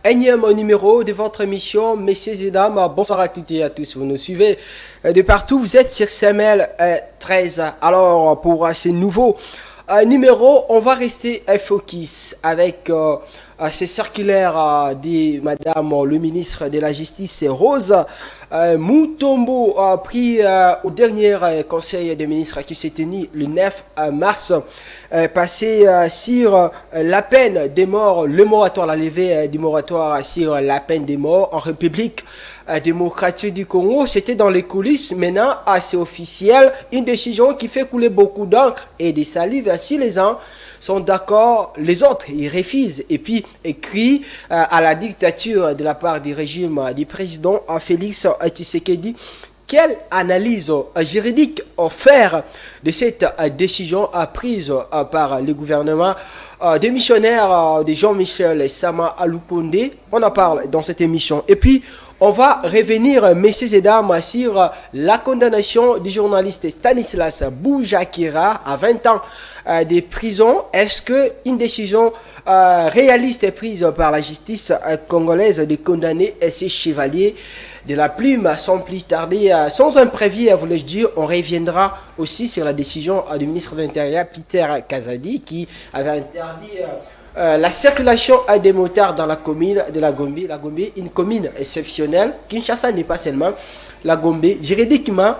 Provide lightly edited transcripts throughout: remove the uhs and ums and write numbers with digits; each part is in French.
énième numéro de votre émission, messieurs et dames. Bonsoir à toutes et à tous. Vous nous suivez de partout. Vous êtes sur CML 13. Alors, pour ces nouveaux numéros, on va rester focus avec ces circulaires de Madame le ministre de la Justice, Rose Mutombo, pris au dernier conseil des ministres qui s'est tenu le 9 mars, passé sur la peine des morts, le moratoire, la levée du moratoire sur la peine des morts en République démocratique du Congo. C'était dans les coulisses. Maintenant, assez officiel, une décision qui fait couler beaucoup d'encre et des salives. Si les uns sont d'accord, les autres ils refusent, et puis écrit à la dictature de la part du régime du président Félix Tshisekedi. Quelle analyse juridique faire de cette décision prise par le gouvernement démissionnaire de Jean-Michel Sama Alukonde? On en parle dans cette émission. Et puis, on va revenir, messieurs et dames, sur la condamnation du journaliste Stanislas Boujakira à 20 ans de prison. Est-ce qu'une décision réaliste est prise par la justice congolaise de condamner ces chevaliers de la plume sans plus tarder, sans imprévu, voulais-je dire? On reviendra aussi sur la décision du ministre de l'Intérieur, Peter Kazadi, qui avait interdit la circulation des motards dans la commune de la Gombe. La Gombe, une commune exceptionnelle. Kinshasa n'est pas seulement la Gombe. Juridiquement,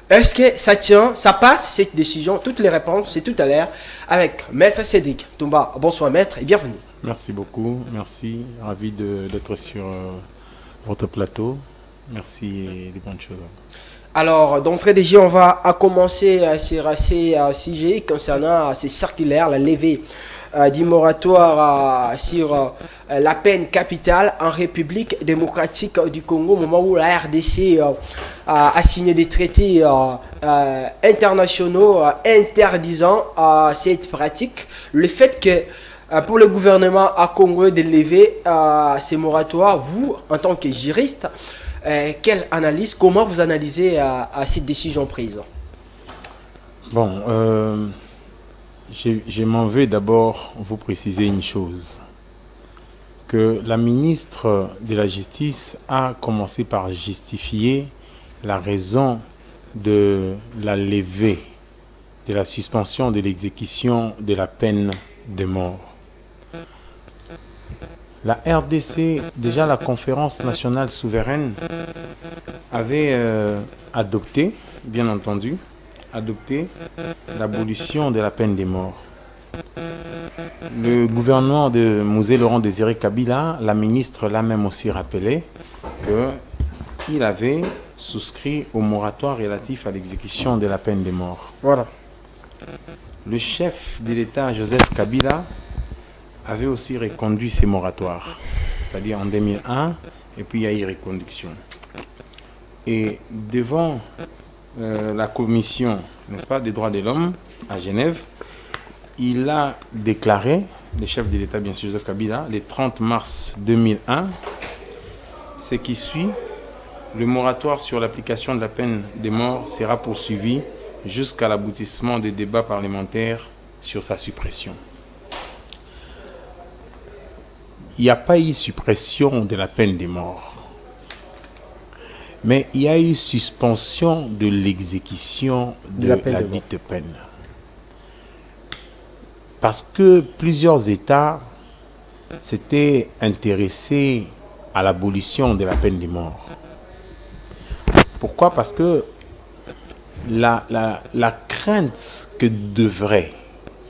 est-ce que ça tient, ça passe cette décision? Toutes les réponses, c'est tout à l'heure avec Maître Cédric Toumba. Bonsoir Maître et bienvenue. Merci beaucoup, merci. Ravi d'être sur votre plateau. Merci et des bonnes choses. Alors, d'entrée de jeu, on va commencer sur ces sujets concernant ces circulaires, la levée du moratoire sur la peine capitale en République démocratique du Congo, au moment où la RDC a signé des traités internationaux interdisant cette pratique. Le fait que pour le gouvernement congolais de lever ces moratoires, vous, en tant que juriste, quelle analyse, comment vous analysez cette décision prise? Bon, je m'en vais d'abord vous préciser une chose, que la ministre de la Justice a commencé par justifier la raison de la levée, de la suspension de l'exécution de la peine de mort. La RDC, déjà la conférence nationale souveraine, avait adopté, bien entendu, l'abolition de la peine de mort. Le gouvernement de Mosé Laurent Désiré Kabila, la ministre l'a même aussi rappelé qu'il avait souscrit au moratoire relatif à l'exécution de la peine de mort. Voilà. Le chef de l'État, Joseph Kabila, avait aussi reconduit ces moratoires, c'est-à-dire en 2001, et puis il y a eu reconduction. Et devant la commission, n'est-ce pas, des droits de l'homme à Genève, il a déclaré, le chef de l'État, bien sûr, Joseph Kabila, le 30 mars 2001, ce qui suit, le moratoire sur l'application de la peine de mort sera poursuivi jusqu'à l'aboutissement des débats parlementaires sur sa suppression. Il n'y a pas eu suppression de la peine de mort, mais il y a eu suspension de l'exécution de la dite peine. Parce que plusieurs États s'étaient intéressés à l'abolition de la peine de mort. Pourquoi? Parce que la crainte que devrait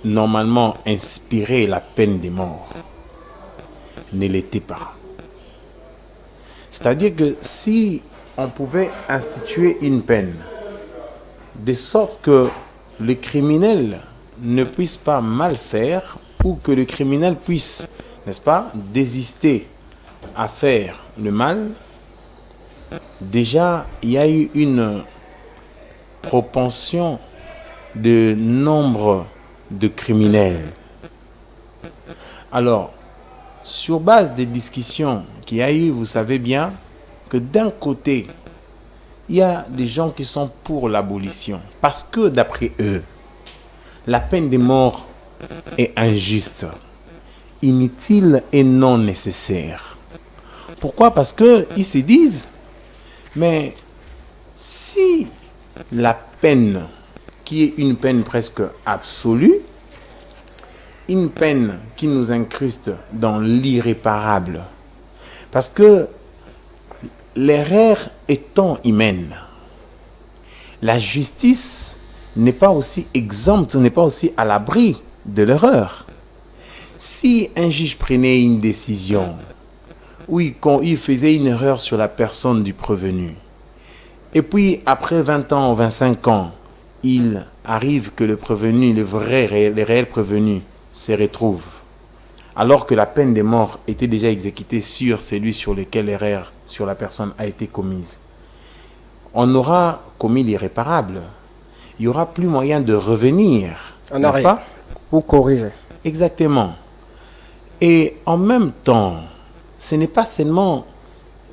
normalement inspirer la peine de mort ne l'était pas. C'est-à-dire que si on pouvait instituer une peine de sorte que le criminel ne puisse pas mal faire ou que le criminel puisse, n'est-ce pas, désister à faire le mal, déjà il y a eu une propension de nombre de criminels. Alors, sur base des discussions qu'il y a eu, vous savez bien que d'un côté, il y a des gens qui sont pour l'abolition. Parce que d'après eux, la peine de mort est injuste, inutile et non nécessaire. Pourquoi? Parce qu'ils se disent, mais si la peine, qui est une peine presque absolue, une peine qui nous incruste dans l'irréparable, parce que l'erreur étant humaine, la justice n'est pas aussi exempte, n'est pas aussi à l'abri de l'erreur. Si un juge prenait une décision, oui, quand il faisait une erreur sur la personne du prévenu, et puis après 20 ans ou 25 ans, il arrive que le prévenu, le réel prévenu, se retrouve, alors que la peine de mort était déjà exécutée sur celui sur lequel l'erreur sur la personne a été commise, on aura commis l'irréparable. Il n'y aura plus moyen de revenir, n'est-ce pas? Pour corriger. Exactement. Et en même temps, ce n'est pas seulement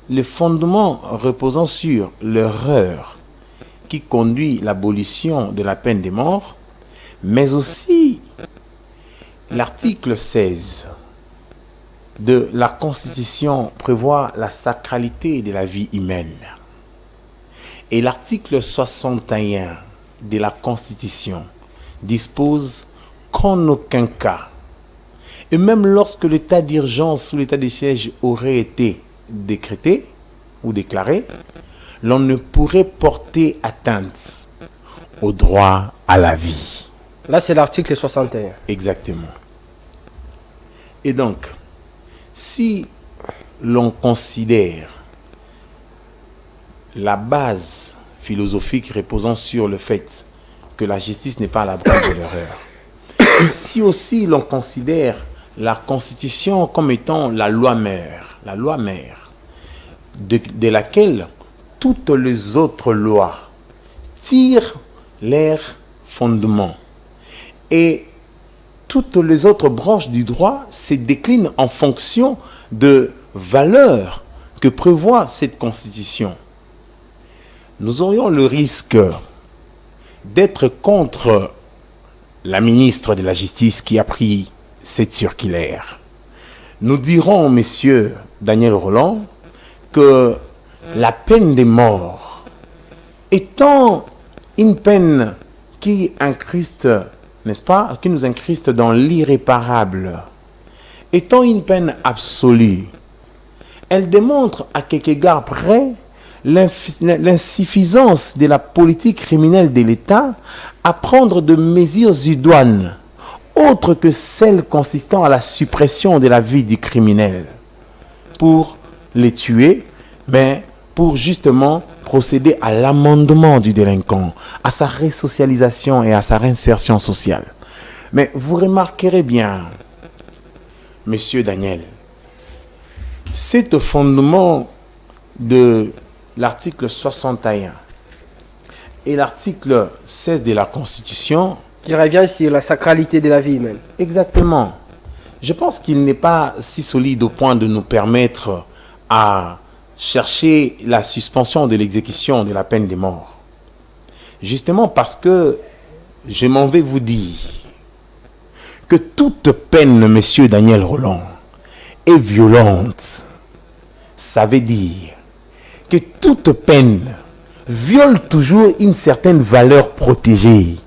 le fondement reposant sur l'erreur qui conduit l'abolition de la peine de mort, mais aussi l'article 16 de la Constitution prévoit la sacralité de la vie humaine. Et l'article 61 de la Constitution dispose qu'en aucun cas, et même lorsque l'état d'urgence ou l'état de siège aurait été décrété ou déclaré, l'on ne pourrait porter atteinte au droit à la vie. Là, c'est l'article 61. Exactement. Et donc, si l'on considère la base philosophique reposant sur le fait que la justice n'est pas à l'abri de l'erreur, si aussi l'on considère la Constitution comme étant la loi mère, de laquelle toutes les autres lois tirent leur fondement, et toutes les autres branches du droit se déclinent en fonction de valeurs que prévoit cette Constitution, nous aurions le risque d'être contre la ministre de la Justice qui a pris cette circulaire. Nous dirons, monsieur Daniel Rolland, que la peine de mort étant une peine qui incruste, n'est-ce pas, qui nous incruste dans l'irréparable, étant une peine absolue, elle démontre à quelque égard près l'insuffisance de la politique criminelle de l'État à prendre de mesures idoines, autres que celles consistant à la suppression de la vie du criminel, pour les tuer, mais pour justement procéder à l'amendement du délinquant, à sa resocialisation et à sa réinsertion sociale. Mais vous remarquerez bien, monsieur Daniel, c'est au fondement de l'article 61 et l'article 16 de la Constitution. Il revient sur la sacralité de la vie humaine. Exactement. Je pense qu'il n'est pas si solide au point de nous permettre à chercher la suspension de l'exécution de la peine de mort. Justement parce que je m'en vais vous dire que toute peine, monsieur Daniel Rolland, est violente. Ça veut dire que toute peine viole toujours une certaine valeur protégée.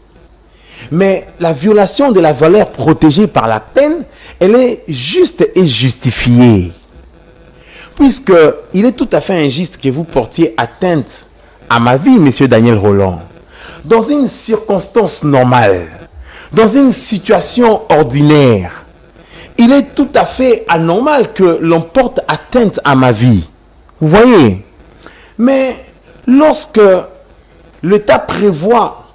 Mais la violation de la valeur protégée par la peine, elle est juste et justifiée. Puisque il est tout à fait injuste que vous portiez atteinte à ma vie, monsieur Daniel Rolland, dans une circonstance normale, dans une situation ordinaire. Il est tout à fait anormal que l'on porte atteinte à ma vie. Vous voyez? Mais lorsque l'État prévoit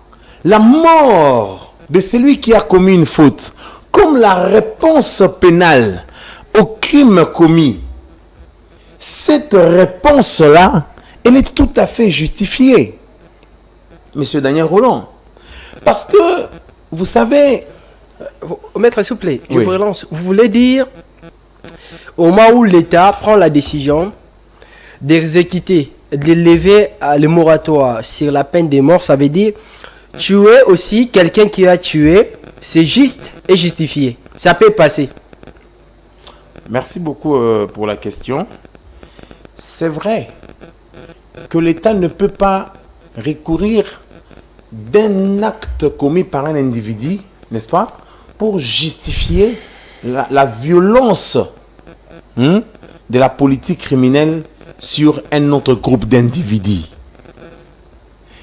la mort de celui qui a commis une faute comme la réponse pénale au crime commis, cette réponse-là, elle est tout à fait justifiée, monsieur Daniel Rolland. Parce que, vous savez... Maître, s'il vous plaît, je Oui. vous relance. Vous voulez dire, au moment où l'État prend la décision d'exécuter, de lever le moratoire sur la peine de mort, ça veut dire tuer aussi quelqu'un qui a tué, c'est juste et justifié. Ça peut passer. Merci beaucoup pour la question. c'est vrai que l'État ne peut pas recourir d'un acte commis par un individu, n'est-ce pas, pour justifier la violence de la politique criminelle sur un autre groupe d'individus.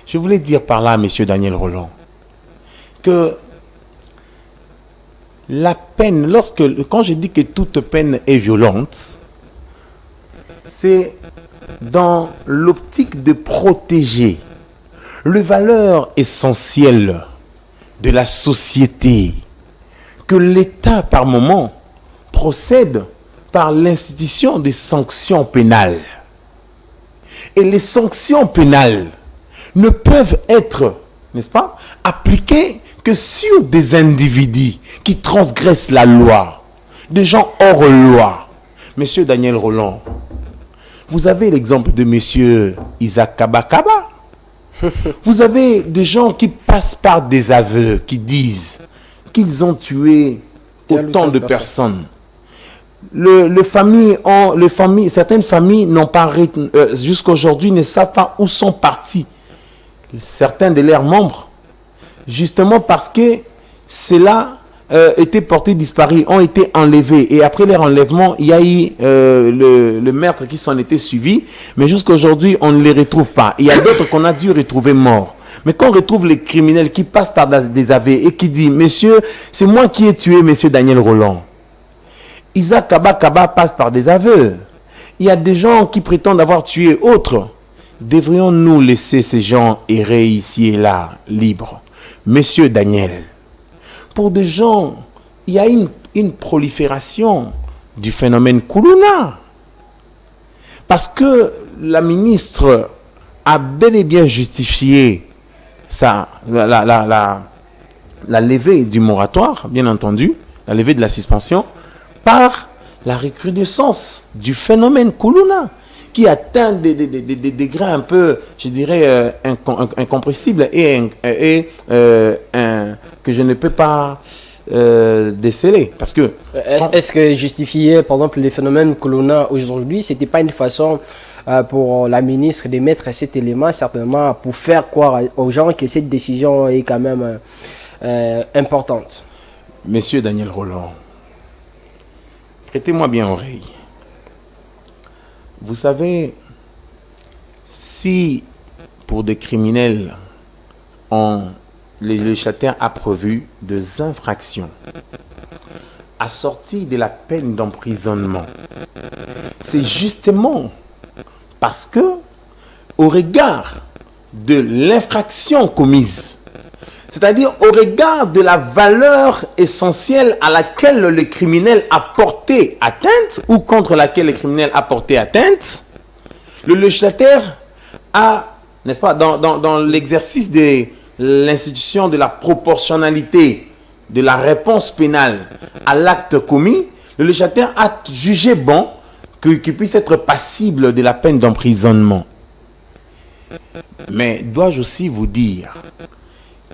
Je voulais dire par là, monsieur Daniel Rolland, que la peine, quand je dis que toute peine est violente, c'est dans l'optique de protéger les valeurs essentielles de la société que l'État, par moment, procède par l'institution des sanctions pénales. Et les sanctions pénales ne peuvent être, n'est-ce pas, appliquées que sur des individus qui transgressent la loi, des gens hors loi. Monsieur Daniel Rolland, vous avez l'exemple de monsieur Isaac Kabakaba. Vous avez des gens qui passent par des aveux, qui disent qu'ils ont tué autant de personnes. Certaines familles n'ont pas, jusqu'à aujourd'hui, ne savent pas où sont partis certains de leurs membres, justement parce que cela était porté disparu, ont été enlevés. Et après leur enlèvement, il y a eu le meurtre qui s'en était suivi, mais jusqu'à aujourd'hui, on ne les retrouve pas. Il y a d'autres qu'on a dû retrouver morts. Mais quand on retrouve les criminels qui passent par des aveux et qui disent, monsieur, c'est moi qui ai tué monsieur Daniel Rolland. Isaac Kabakaba passe par des aveux. Il y a des gens qui prétendent avoir tué autres. Devrions-nous laisser ces gens errer ici et là, libres? Monsieur Daniel, pour des gens, il y a une prolifération du phénomène Koulouna. Parce que la ministre a bel et bien justifié la levée du moratoire, bien entendu, la levée de la suspension, par la recrudescence du phénomène Koulouna, qui atteint des degrés un peu, je dirais, incompressibles et que je ne peux pas déceler. Parce que... Est-ce que justifier, par exemple, les phénomènes Koulouna aujourd'hui, c'était pas une façon pour la ministre de mettre cet élément, certainement, pour faire croire aux gens que cette décision est quand même importante? Monsieur Daniel Rolland, prêtez-moi bien oreille. Vous savez, si pour des criminels, le législateur a prévu des infractions assorties de la peine d'emprisonnement, c'est justement parce que, au regard de l'infraction commise, c'est-à-dire au regard de la valeur essentielle à laquelle le criminel a porté atteinte ou contre laquelle le criminel a porté atteinte, le législateur a, n'est-ce pas, dans l'exercice de l'institution de la proportionnalité de la réponse pénale à l'acte commis, le législateur a jugé bon qu'il puisse être passible de la peine d'emprisonnement. Mais dois-je aussi vous dire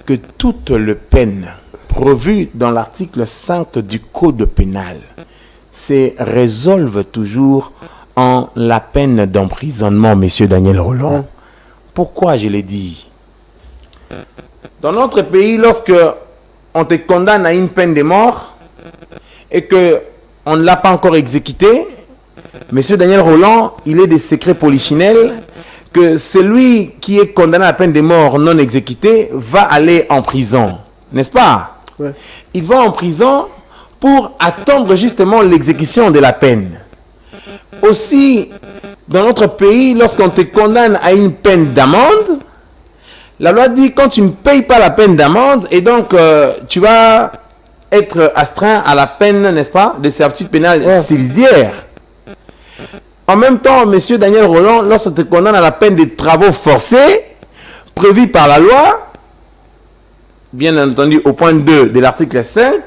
que toutes les peines prévues dans l'article 5 du Code pénal se résolvent toujours en la peine d'emprisonnement, monsieur Daniel Rolland. Pourquoi je l'ai dit? Dans notre pays, lorsque on te condamne à une peine de mort et qu'on ne l'a pas encore exécuté, monsieur Daniel Rolland, il est des secrets polichinelles que celui qui est condamné à la peine de mort non exécutée va aller en prison, n'est-ce pas? Ouais. Il va en prison pour attendre justement l'exécution de la peine. Aussi, dans notre pays, lorsqu'on te condamne à une peine d'amende, la loi dit quand tu ne payes pas la peine d'amende, et donc tu vas être astreint à la peine, n'est-ce pas, de servitude pénale subsidiaire. En même temps, monsieur Daniel Rolland, lorsqu'on te condamne à la peine de travaux forcés, prévue par la loi, bien entendu au point 2 de l'article 5,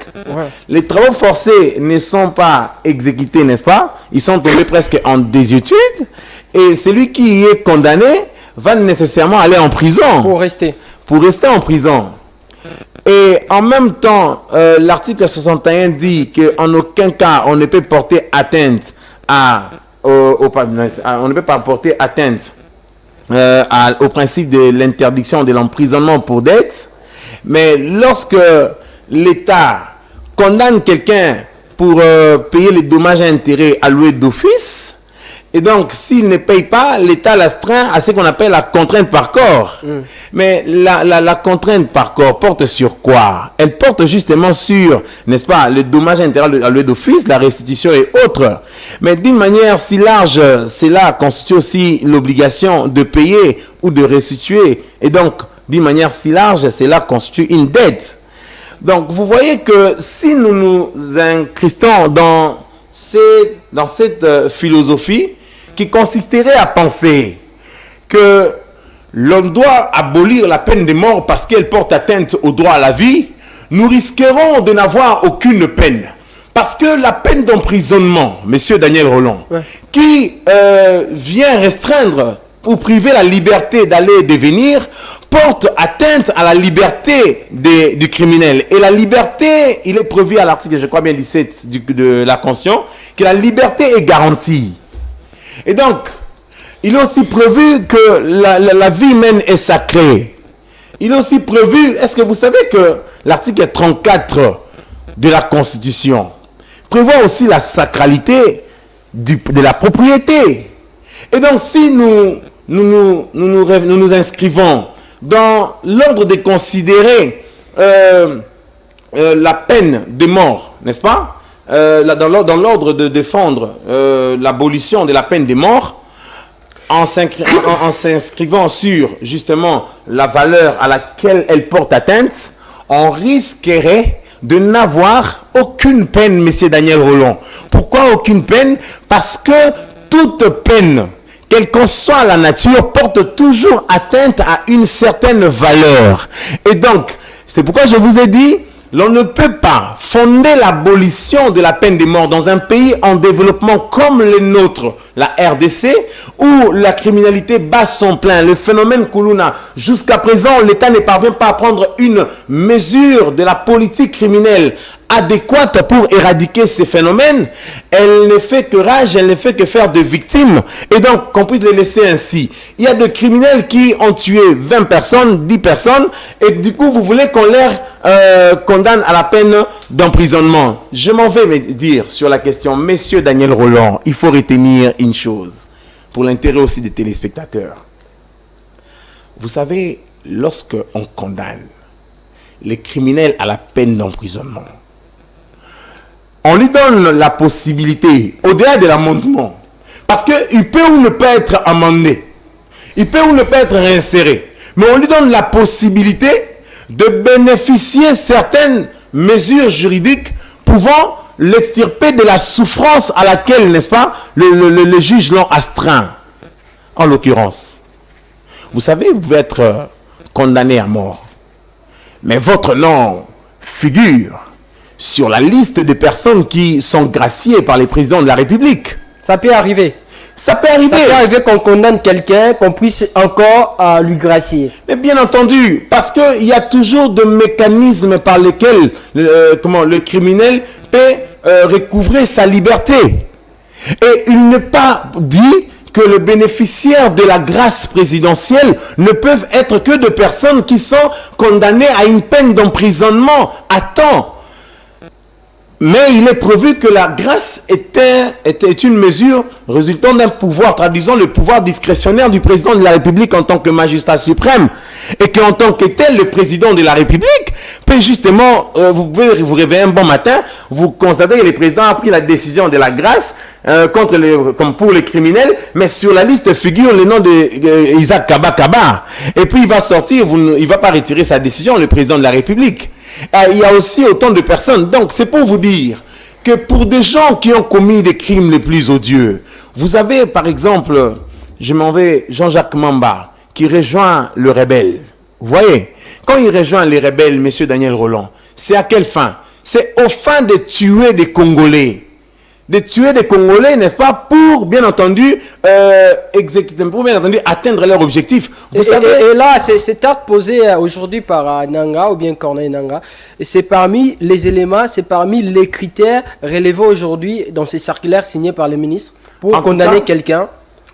les travaux forcés ne sont pas exécutés, n'est-ce pas? Ils sont tombés presque en désuétude, et celui qui est condamné va nécessairement aller en prison. Pour rester en prison. Et en même temps, l'article 61 dit qu'en aucun cas on ne peut porter atteinte à on ne peut pas porter atteinte au principe de l'interdiction de l'emprisonnement pour dette, mais lorsque l'État condamne quelqu'un pour payer les dommages et intérêts alloués d'office, et donc s'il ne paye pas, l'État l'astreint à ce qu'on appelle la contrainte par corps. Mais la contrainte par corps porte sur quoi? Elle porte justement sur, n'est-ce pas, le dommage et intérêts alloués d'office, la restitution et autres. Mais d'une manière si large, cela constitue aussi l'obligation de payer ou de restituer. Et donc, d'une manière si large, cela constitue une dette. Donc, vous voyez que si nous nous incrustons dans cette philosophie qui consisterait à penser que l'on doit abolir la peine de mort parce qu'elle porte atteinte au droit à la vie, nous risquerons de n'avoir aucune peine. Parce que la peine d'emprisonnement, monsieur Daniel Rolland, qui vient restreindre ou priver la liberté d'aller et de venir, porte atteinte à la liberté du criminel. Et la liberté, il est prévu à l'article, je crois bien 17 de la Constitution, que la liberté est garantie. Et donc, il est aussi prévu que la vie humaine est sacrée. Il est aussi prévu, est-ce que vous savez que l'article 34 de la Constitution prévoit aussi la sacralité de la propriété. Et donc, si nous nous inscrivons dans l'ordre de considérer la peine de mort, n'est-ce pas? Dans l'ordre de défendre l'abolition de la peine de mort, en s'inscrivant sur justement la valeur à laquelle elle porte atteinte, on risquerait de n'avoir aucune peine, monsieur Daniel Rolland. Pourquoi aucune peine? Parce que toute peine, quelle qu'en soit la nature, porte toujours atteinte à une certaine valeur. Et donc, c'est pourquoi je vous ai dit, l'on ne peut pas fonder l'abolition de la peine de mort dans un pays en développement comme le nôtre, la RDC, où la criminalité bat son plein. Le phénomène Koulouna, jusqu'à présent, l'État ne parvient pas à prendre une mesure de la politique criminelle adéquate pour éradiquer ces phénomènes. Elle ne fait que rage, elle ne fait que faire de victimes. Et donc, qu'on puisse les laisser ainsi. Il y a des criminels qui ont tué 20 personnes, 10 personnes, et du coup, vous voulez qu'on leur condamne à la peine d'emprisonnement. Je m'en vais me dire sur la question, messieurs Daniel Rolland, il faut retenir une chose, pour l'intérêt aussi des téléspectateurs. Vous savez, lorsque on condamne les criminels à la peine d'emprisonnement, on lui donne la possibilité, au-delà de l'amendement, parce qu'il peut ou ne peut être amendé, il peut ou ne peut être réinséré, mais on lui donne la possibilité de bénéficier certaines mesures juridiques pouvant l'extirper de la souffrance à laquelle, n'est-ce pas, le juge l'ont astreint. En l'occurrence, vous savez, vous pouvez être condamné à mort, mais votre nom figure sur la liste de personnes qui sont graciées par les présidents de la République. Ça peut arriver. Ça peut arriver. Ça peut arriver qu'on condamne quelqu'un, qu'on puisse encore lui gracier. Mais bien entendu, parce qu'il y a toujours des mécanismes par lesquels le criminel peut recouvrer sa liberté. Et il n'est pas dit que le bénéficiaire de la grâce présidentielle ne peuvent être que de personnes qui sont condamnées à une peine d'emprisonnement à temps. Mais il est prévu que la grâce était une mesure résultant d'un pouvoir, traduisant le pouvoir discrétionnaire du président de la République en tant que magistrat suprême. Et qu'en tant que tel, le président de la République peut justement, vous pouvez vous réveiller un bon matin, vous constatez que le président a pris la décision de la grâce comme pour les criminels, mais sur la liste figure le nom de Isaac Kaba. Et puis il va sortir, il ne va pas retirer sa décision, le président de la République. Il y a aussi autant de personnes. Donc, c'est pour vous dire que pour des gens qui ont commis des crimes les plus odieux, vous avez, par exemple, Jean-Jacques Mamba, qui rejoint le rebelle. Vous voyez, quand il rejoint les rebelles, monsieur Daniel Rolland, c'est à quelle fin? C'est aux fins de tuer des Congolais. De tuer des Congolais, n'est-ce pas, pour bien entendu atteindre leur objectif. Vous savez... et là, cet acte posé aujourd'hui par Nanga ou bien Corneille Nanga, c'est parmi les éléments, c'est parmi les critères relevés aujourd'hui dans ces circulaires signés par les ministres. pour condamner quelqu'un.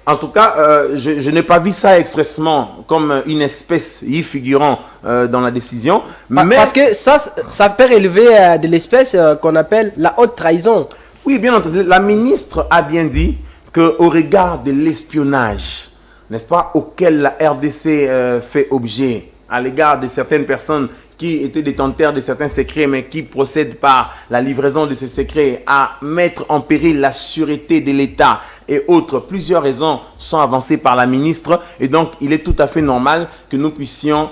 En tout cas, je n'ai pas vu ça expressément comme une espèce y figurant dans la décision. Mais parce que ça peut relever de l'espèce qu'on appelle la haute trahison. Oui, bien entendu. La ministre a bien dit qu'au regard de l'espionnage, n'est-ce pas, auquel la RDC fait objet à l'égard de certaines personnes qui étaient détenteurs de certains secrets, mais qui procèdent par la livraison de ces secrets à mettre en péril la sûreté de l'État et autres. Plusieurs raisons sont avancées par la ministre et donc il est tout à fait normal que nous puissions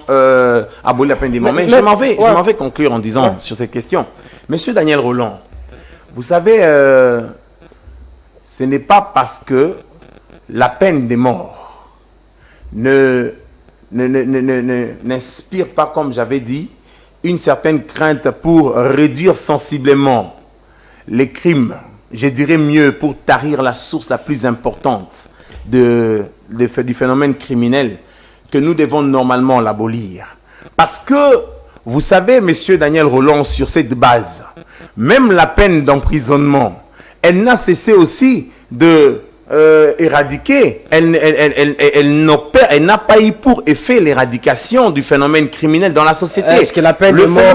abolir la peine de mort. Mais je m'en vais conclure en disant sur cette question. Monsieur Daniel Rolland, vous savez, ce n'est pas parce que la peine de mort n'inspire pas, comme j'avais dit, une certaine crainte pour réduire sensiblement les crimes, je dirais mieux, pour tarir la source la plus importante du phénomène criminel, que nous devons normalement l'abolir. Parce que, vous savez, monsieur Daniel Rolland, sur cette base, même la peine d'emprisonnement, elle n'a cessé aussi de éradiquer, elle n'a pas eu pour effet l'éradication du phénomène criminel dans la société. Est-ce que la peine de mort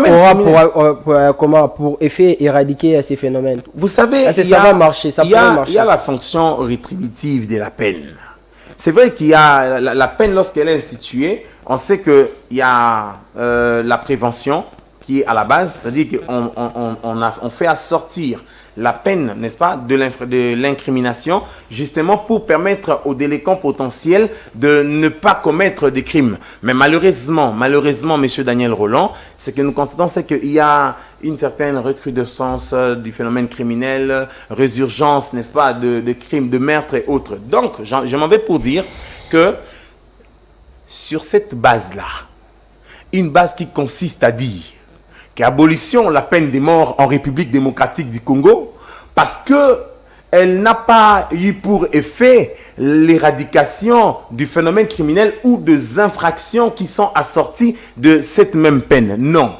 aura pour effet éradiquer ces phénomènes? Vous savez, ça va marcher, ça pourrait marcher. Il y a la fonction rétributive de la peine. C'est vrai qu'il y a la peine lorsqu'elle est instituée, on sait qu'il y a la prévention qui est à la base, c'est-à-dire qu'on fait assortir la peine, n'est-ce pas, de l'incrimination, justement pour permettre aux délinquants potentiels de ne pas commettre des crimes. Mais malheureusement, monsieur Daniel Rolland, ce que nous constatons, c'est qu'il y a une certaine recrudescence du phénomène criminel, résurgence, n'est-ce pas, de crimes, de meurtres et autres. Donc, je m'en vais pour dire que sur cette base-là, une base qui consiste à dire qu'abolition la peine de mort en République démocratique du Congo, parce que elle n'a pas eu pour effet l'éradication du phénomène criminel ou des infractions qui sont assorties de cette même peine. Non.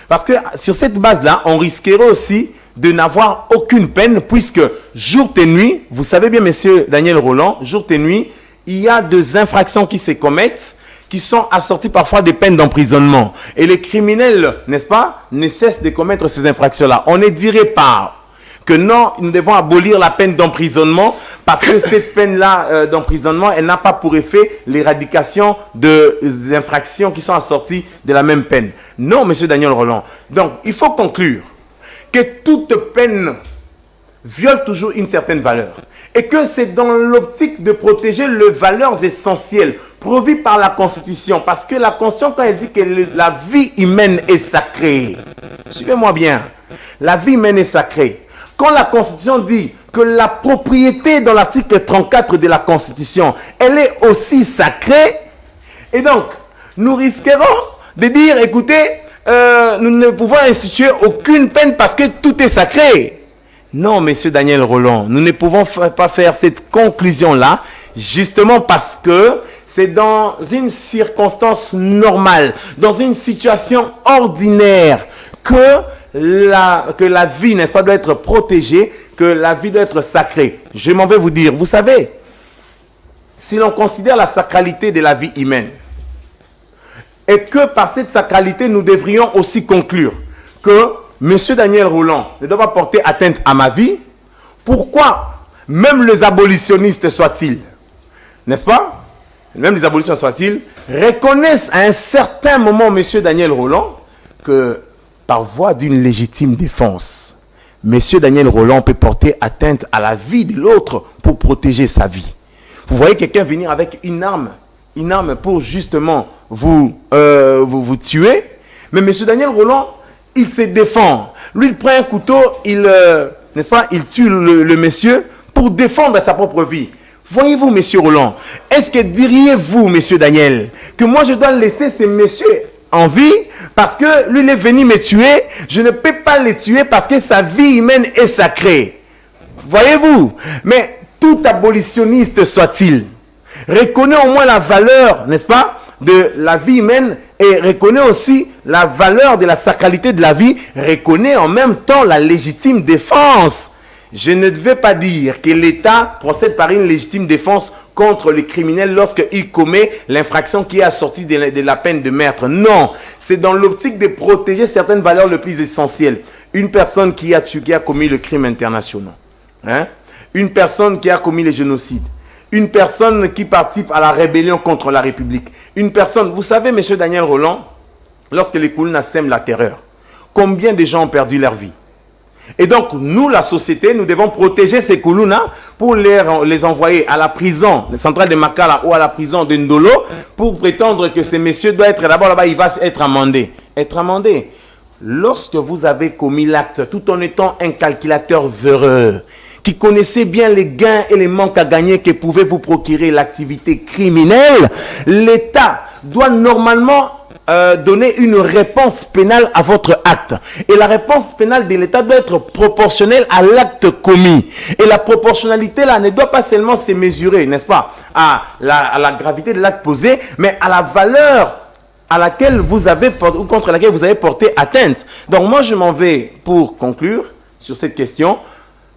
Parce que sur cette base-là, on risquerait aussi de n'avoir aucune peine, puisque jour et nuit, vous savez bien, monsieur Daniel Rolland, jour et nuit, il y a des infractions qui se commettent, qui sont assortis parfois des peines d'emprisonnement. Et les criminels, n'est-ce pas, ne cessent de commettre ces infractions-là. On ne dirait pas que non, nous devons abolir la peine d'emprisonnement parce que cette peine-là d'emprisonnement, elle n'a pas pour effet l'éradication des infractions qui sont assorties de la même peine. Non, monsieur Daniel Rolland. Donc, il faut conclure que toute peine viole toujours une certaine valeur. Et que c'est dans l'optique de protéger les valeurs essentielles prévues par la Constitution. Parce que la Constitution, quand elle dit que la vie humaine est sacrée, suivez-moi bien, la vie humaine est sacrée. Quand la Constitution dit que la propriété dans l'article 34 de la Constitution, elle est aussi sacrée, et donc, nous risquerons de dire, écoutez, nous ne pouvons instituer aucune peine parce que tout est sacré. Non, monsieur Daniel Rolland, nous ne pouvons pas faire cette conclusion-là, justement parce que c'est dans une circonstance normale, dans une situation ordinaire, que la vie, n'est-ce pas, doit être protégée, que la vie doit être sacrée. Je m'en vais vous dire, vous savez, si l'on considère la sacralité de la vie humaine, et que par cette sacralité, nous devrions aussi conclure que monsieur Daniel Rolland ne doit pas porter atteinte à ma vie, pourquoi même les abolitionnistes soient-ils, n'est-ce pas, même les abolitionnistes soient-ils, reconnaissent à un certain moment, monsieur Daniel Rolland, que par voie d'une légitime défense, monsieur Daniel Rolland peut porter atteinte à la vie de l'autre pour protéger sa vie. Vous voyez quelqu'un venir avec une arme pour justement vous tuer, mais monsieur Daniel Rolland, il se défend. Lui, il prend un couteau, n'est-ce pas, il tue le monsieur pour défendre sa propre vie. Voyez-vous, monsieur Rolland, est-ce que diriez-vous, monsieur Daniel, que moi je dois laisser ce monsieur en vie parce que lui il est venu me tuer, je ne peux pas le tuer parce que sa vie humaine est sacrée. Voyez-vous, mais tout abolitionniste soit-il, reconnaît au moins la valeur, n'est-ce pas, de la vie humaine et reconnaît aussi la valeur de la sacralité de la vie, reconnaît en même temps la légitime défense. Je ne vais pas dire que l'État procède par une légitime défense contre le criminel lorsqu'il commet l'infraction qui est assortie de la peine de meurtre. Non, c'est dans l'optique de protéger certaines valeurs les plus essentielles. Une personne qui a commis le crime international, une personne qui a commis le génocide, une personne qui participe à la rébellion contre la République, une personne, vous savez, M. Daniel Roland, lorsque les Koulouna sèment la terreur, combien de gens ont perdu leur vie? Et donc, nous, la société, nous devons protéger ces Koulouna pour les envoyer à la prison, la centrale de Makala ou à la prison de Ndolo, pour prétendre que ces messieurs doivent être d'abord là-bas, il va être amendé. Être amendé. Lorsque vous avez commis l'acte, tout en étant un calculateur véreux, qui connaissait bien les gains et les manques à gagner que pouvait vous procurer l'activité criminelle, l'État doit normalement donner une réponse pénale à votre acte. Et la réponse pénale de l'État doit être proportionnelle à l'acte commis. Et la proportionnalité là ne doit pas seulement se mesurer, n'est-ce pas, à la gravité de l'acte posé, mais à la valeur à laquelle vous avez ou contre laquelle vous avez porté atteinte. Donc moi je m'en vais pour conclure sur cette question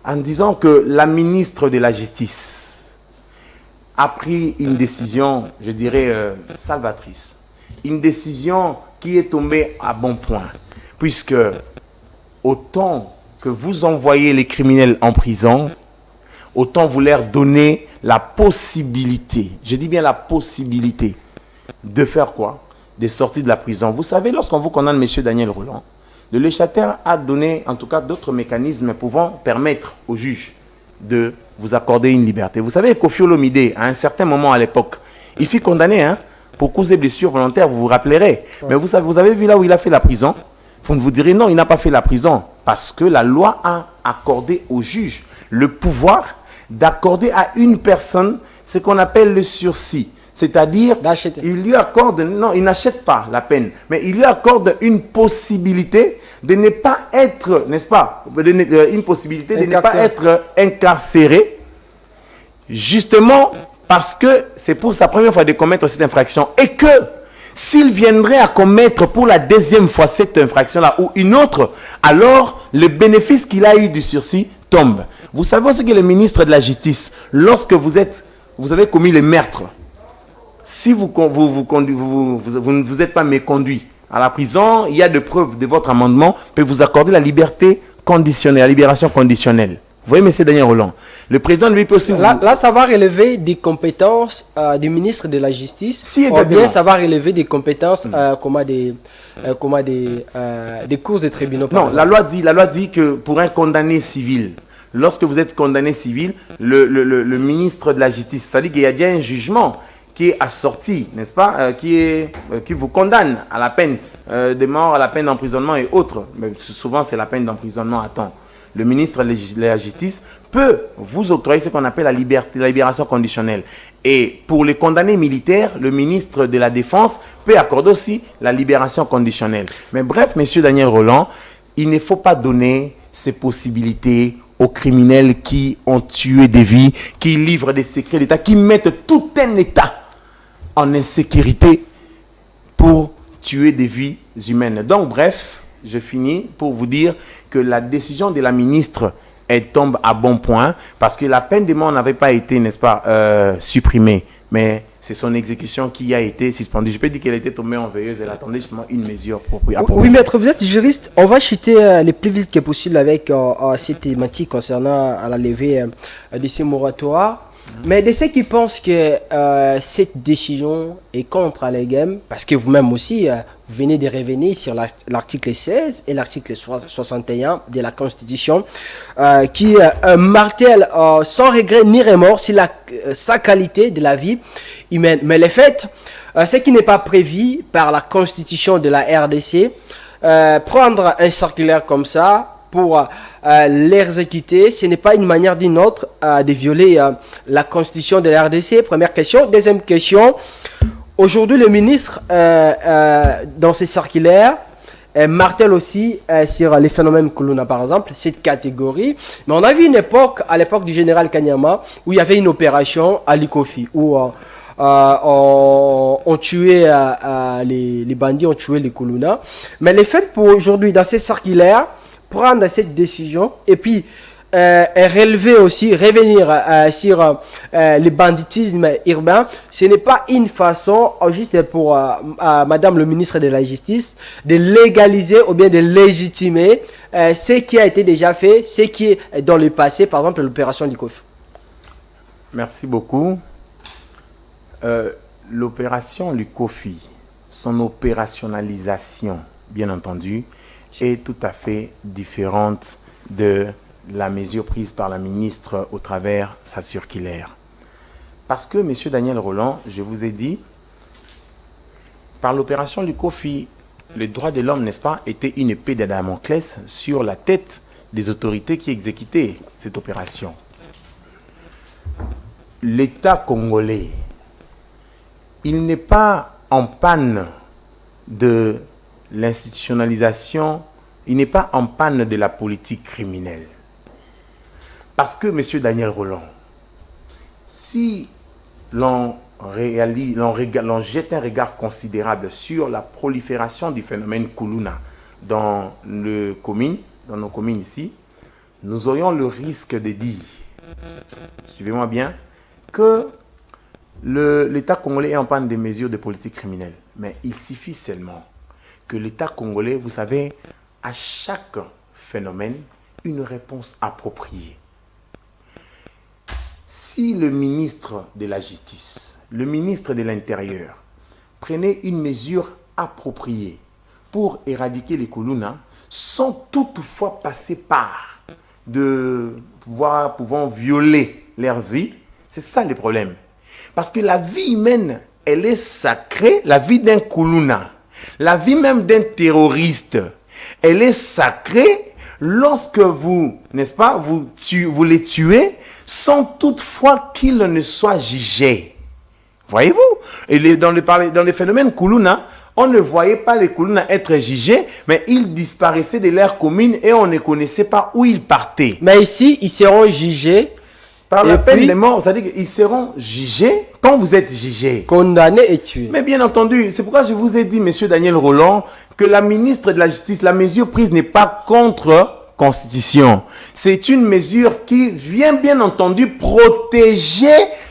en disant que la ministre de la Justice a pris une décision, je dirais, salvatrice. Une décision qui est tombée à bon point. Puisque autant que vous envoyez les criminels en prison, autant vous leur donnez la possibilité, je dis bien la possibilité, de faire quoi? De sortir de la prison. Vous savez, lorsqu'on vous condamne, M. Daniel Roland, le législateur a donné en tout cas d'autres mécanismes pouvant permettre au juge de vous accorder une liberté. Vous savez, Kofi Olomide, à un certain moment à l'époque, il fut condamné pour cause et blessures volontaires, vous vous rappellerez. Ouais. Mais vous avez vu là où il a fait la prison? Vous vous direz non, il n'a pas fait la prison. Parce que la loi a accordé au juge le pouvoir d'accorder à une personne ce qu'on appelle le sursis. C'est-à-dire, il lui accorde, non, il n'achète pas la peine, mais il lui accorde une possibilité de ne pas être, n'est-ce pas, une possibilité de ne pas être incarcéré, justement parce que c'est pour sa première fois de commettre cette infraction et que s'il viendrait à commettre pour la deuxième fois cette infraction-là ou une autre, alors le bénéfice qu'il a eu du sursis tombe. Vous savez aussi que le ministre de la Justice, lorsque vous avez commis le meurtre, si vous ne vous êtes pas méconduit à la prison, il y a des preuves de votre amendement, peut vous accorder la liberté conditionnelle, la libération conditionnelle. Vous voyez, M. Daniel Roland, le président lui peut aussi... Là, ça va relever des compétences du ministre de la Justice, si, ou bien ça va relever des compétences des cours et tribunaux. Non, la loi dit que pour un condamné civil, lorsque vous êtes condamné civil, le ministre de la Justice, ça dit qu'il y a déjà un jugement qui est assorti, n'est-ce pas, qui vous condamne à la peine de mort, à la peine d'emprisonnement et autres. Mais souvent, c'est la peine d'emprisonnement à temps. Le ministre de la Justice peut vous octroyer ce qu'on appelle la libération conditionnelle. Et pour les condamnés militaires, le ministre de la Défense peut accorder aussi la libération conditionnelle. Mais bref, M. Daniel Roland, il ne faut pas donner ces possibilités aux criminels qui ont tué des vies, qui livrent des secrets d'État, qui mettent tout un État en insécurité pour tuer des vies humaines. Donc bref, je finis pour vous dire que la décision de la ministre, elle tombe à bon point parce que la peine de mort n'avait pas été, n'est-ce pas, supprimée, mais c'est son exécution qui a été suspendue. Je peux dire qu'elle était tombée en veilleuse, elle attendait justement une mesure appropriée. Oui, maître, vous êtes juriste, on va chuter le plus vite que possible avec cette thématique concernant la levée de ces moratoires. Mais de ceux qui pensent que cette décision est contre les games, parce que vous-même aussi, vous venez de revenir sur l'article 16 et l'article 61 de la Constitution, qui martèlent sans regret ni remords sur sa qualité de la vie humaine. Mais le fait, ce qui n'est pas prévu par la Constitution de la RDC, prendre un circulaire comme ça, pour l'exécuter, ce n'est pas une manière d'une autre de violer la constitution de la RDC. Première question. Deuxième question. Aujourd'hui, le ministre, dans ses circulaires, martèle aussi sur les phénomènes Koulouna, par exemple, cette catégorie. Mais on a vu une époque, à l'époque du général Kanyama, où il y avait une opération à Likofi, où on tuait les bandits, on tuait les Koulouna. Mais le fait pour aujourd'hui, dans ces circulaires, prendre cette décision et puis relever aussi, revenir sur le banditisme urbain, ce n'est pas une façon, juste pour Madame le ministre de la Justice, de légaliser ou bien de légitimer ce qui a été déjà fait, ce qui est dans le passé, par exemple l'opération Likofi. Merci beaucoup. L'opération Likofi, son opérationnalisation, bien entendu, est tout à fait différente de la mesure prise par la ministre au travers sa circulaire. Parce que, M. Daniel Rolland, je vous ai dit, par l'opération Likofi, le droit de l'homme, n'est-ce pas, était une épée de Damoclès sur la tête des autorités qui exécutaient cette opération. L'État congolais, il n'est pas en panne de l'institutionnalisation, il n'est pas en panne de la politique criminelle. Parce que, M. Daniel Rolland, si l'on jette un regard considérable sur la prolifération du phénomène Kuluna dans nos communes ici, nous aurions le risque de dire, suivez-moi bien, que l'État congolais est en panne des mesures de politique criminelle. Mais il suffit seulement que l'État congolais, vous savez, à chaque phénomène, une réponse appropriée. Si le ministre de la Justice, le ministre de l'Intérieur, prenait une mesure appropriée pour éradiquer les Kuluna, sans toutefois passer par de pouvant violer leur vie, c'est ça le problème. Parce que la vie humaine, elle est sacrée, la vie d'un Kuluna, la vie même d'un terroriste, elle est sacrée lorsque vous, n'est-ce pas, vous les tuez sans toutefois qu'ils ne soient jugés. Voyez-vous? Et dans les phénomènes Kuluna, on ne voyait pas les Kuluna être jugés, mais ils disparaissaient de leur commune et on ne connaissait pas où ils partaient. Mais ici, ils seront jugés par la peine de mort, c'est-à-dire qu'ils seront jugés quand vous êtes jugés. Condamnés et tués. Mais bien entendu, c'est pourquoi je vous ai dit, M. Daniel Rolland, que la ministre de la Justice, la mesure prise n'est pas contre Constitution. C'est une mesure qui vient bien entendu protéger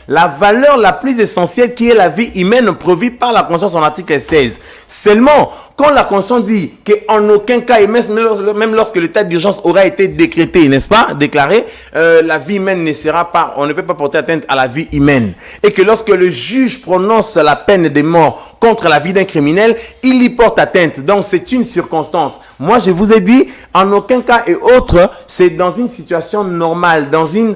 la valeur la plus essentielle qui est la vie humaine prévue par la Constitution en article 16. Seulement, quand la Constitution dit qu'en aucun cas, et même lorsque l'état d'urgence aura été décrété, n'est-ce pas, déclaré, la vie humaine ne sera pas, on ne peut pas porter atteinte à la vie humaine. Et que lorsque le juge prononce la peine de mort contre la vie d'un criminel, il y porte atteinte. Donc c'est une circonstance. Moi je vous ai dit, en aucun cas et autre, c'est dans une situation normale, dans une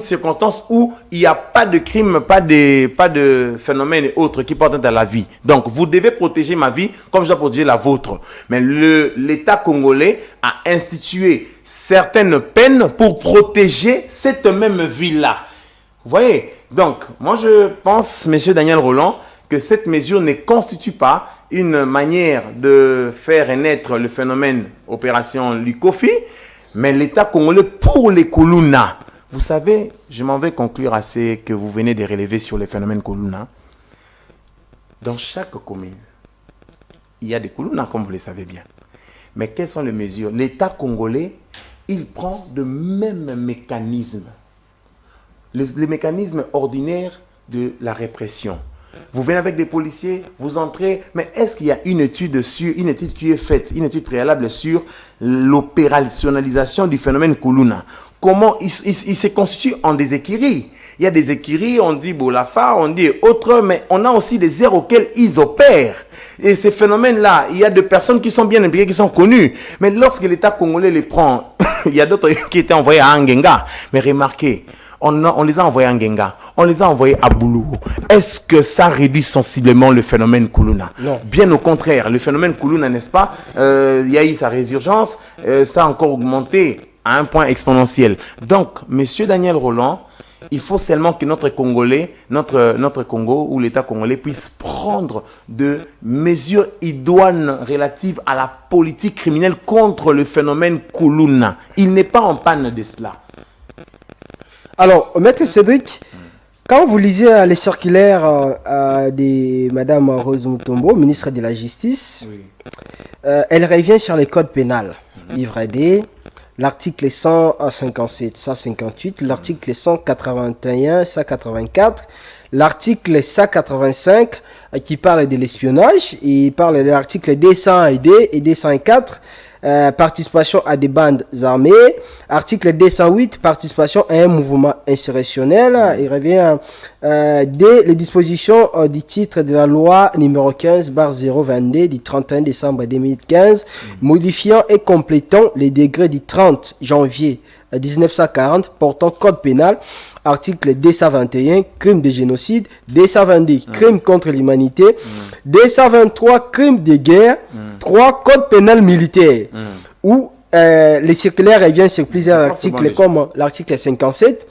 circonstance où il n'y a pas de crime, pas de phénomène et autres qui portent atteinte à la vie. Donc vous devez protéger ma vie comme je dois protéger la vôtre. Mais l'État congolais a institué certaines peines pour protéger cette même vie-là. Vous voyez? Donc, moi je pense, M. Daniel Rolland, que cette mesure ne constitue pas une manière de faire naître le phénomène opération Likofi, mais l'État congolais pour les Kuluna. Vous savez, je m'en vais conclure à ce que vous venez de relever sur les phénomènes Kuluna. Dans chaque commune, il y a des Kuluna, comme vous le savez bien. Mais quelles sont les mesures? L'État congolais, il prend de mêmes mécanismes. Les mécanismes ordinaires de la répression. Vous venez avec des policiers, vous entrez, mais est-ce qu'il y a une étude qui est faite, une étude préalable sur l'opérationnalisation du phénomène Kuluna? Comment il se constitue en des écuries? Il y a des écuries, on dit Bolafa, on dit autres, mais on a aussi des aires auxquelles ils opèrent. Et ces phénomènes-là, il y a des personnes qui sont bien impliquées, qui sont connues. Mais lorsque l'État congolais les prend, il y a d'autres qui étaient envoyés à Angenga. Mais remarquez, on les a envoyés à Ngenga, on les a envoyés à Boulou. Est-ce que ça réduit sensiblement le phénomène Kuluna? Non. Bien au contraire, le phénomène Kuluna, n'est-ce pas, il y a eu sa résurgence, ça a encore augmenté à un point exponentiel. Donc, Monsieur Daniel Rolland, il faut seulement que notre Congolais, notre Congo ou l'État congolais puisse prendre de mesures idoines relatives à la politique criminelle contre le phénomène Kuluna. Il n'est pas en panne de cela. Alors, Maître Cédric, quand vous lisez les circulaires de Mme Rose Mutombo, ministre de la Justice, Oui. Elle revient sur les codes pénals, livre D, l'article 157, 158, l'article 181, 184, l'article 185 qui parle de l'espionnage, il parle de l'article 202 et 204, participation à des bandes armées, article 208, participation à un mouvement insurrectionnel, il revient des dispositions du titre de la loi numéro 15/022 du 31 décembre 2015, modifiant et complétant les décrets du 30 janvier 1940 portant code pénal, article 221, crime de génocide, 222, crime contre l'humanité, 223, crime de guerre, 3, code pénal militaire, où les circulaires reviennent sur plusieurs articles comme l'article 57.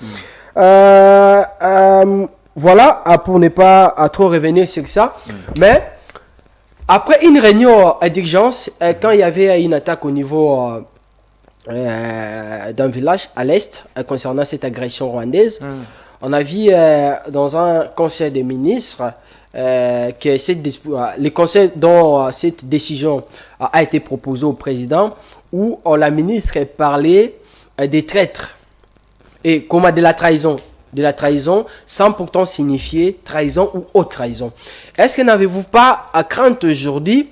Voilà, pour ne pas trop revenir sur ça. Mais après une réunion d'urgence, quand il y avait une attaque au niveau d'un village à l'est concernant cette agression rwandaise, on a vu dans un conseil des ministres que le conseil dont cette décision a été proposée au président, où la ministre parlait des traîtres et comme de la trahison sans pourtant signifier trahison ou haute trahison. Est-ce que n'avez-vous pas à crainte aujourd'hui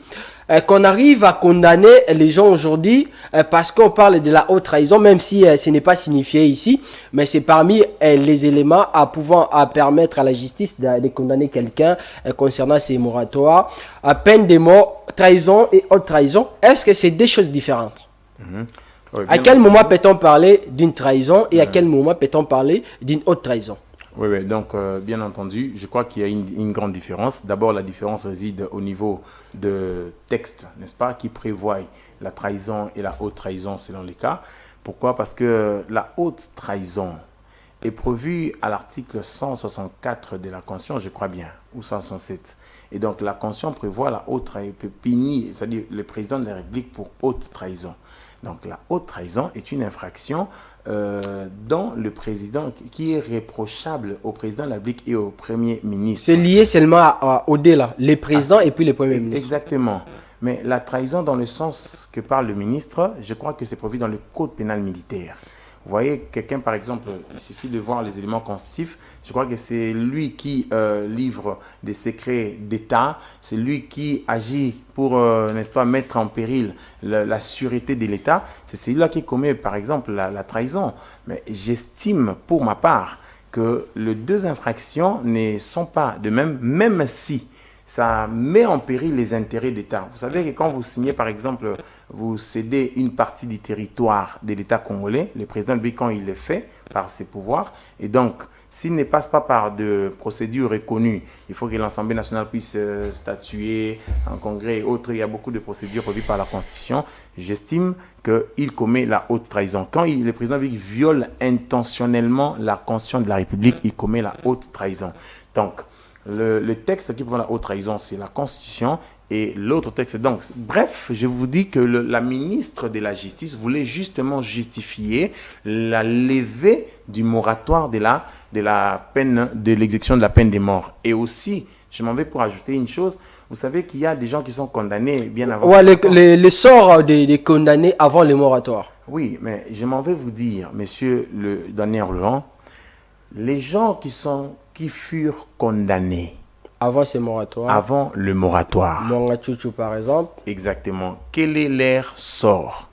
qu'on arrive à condamner les gens aujourd'hui parce qu'on parle de la haute trahison, même si ce n'est pas signifié ici, mais c'est parmi les éléments à permettre à la justice de condamner quelqu'un concernant ces moratoires, à peine de mort, trahison et haute trahison. Est-ce que c'est deux choses différentes? Oui, à quel moment peut-on parler d'une trahison et à quel moment peut-on parler d'une haute trahison? Oui, donc bien entendu, je crois qu'il y a une grande différence. D'abord, la différence réside au niveau de texte, n'est-ce pas, qui prévoit la trahison et la haute trahison selon les cas. Pourquoi? Parce que la haute trahison est prévue à l'article 164 de la Constitution, je crois bien, ou 167. Et donc, la Constitution prévoit la haute trahison, c'est-à-dire le président de la République pour haute trahison. Donc, la haute trahison est une infraction dont le président, qui est réprochable au président de la République et au Premier ministre. C'est lié seulement au delà, les présidents et puis les premiers ministres. Exactement. Mais la trahison dans le sens que parle le ministre, je crois que c'est prévu dans le code pénal militaire. Vous voyez, quelqu'un, par exemple, il suffit de voir les éléments constitutifs. Je crois que c'est lui qui livre des secrets d'État. C'est lui qui agit pour, n'est-ce pas, mettre en péril la sûreté de l'État. C'est celui-là qui commet, par exemple, la trahison. Mais j'estime, pour ma part, que les deux infractions ne sont pas de même si ça met en péril les intérêts d'État. Vous savez que quand vous signez, par exemple, vous cédez une partie du territoire de l'État congolais, le président de quand il le fait par ses pouvoirs, et donc, s'il ne passe pas par de procédures reconnues, il faut que l'Assemblée nationale puisse statuer en congrès et autres. Il y a beaucoup de procédures prévues par la Constitution. J'estime qu'il commet la haute trahison. Quand le président viole intentionnellement la Constitution de la République, il commet la haute trahison. Donc, le texte qui prévoit la haute trahison, c'est la Constitution, et l'autre texte. Donc, bref, je vous dis que la ministre de la Justice voulait justement justifier la levée du moratoire de la peine, de l'exécution de la peine de mort. Et aussi, je m'en vais pour ajouter une chose. Vous savez qu'il y a des gens qui sont condamnés bien avant. Ouais, le sort des condamnés avant le moratoire. Oui, mais je m'en vais vous dire, monsieur le Daniel Roland, les gens qui furent condamnés avant ce moratoire. Avant le moratoire. Mongachouchou, par exemple. Exactement. Quel est leur sort?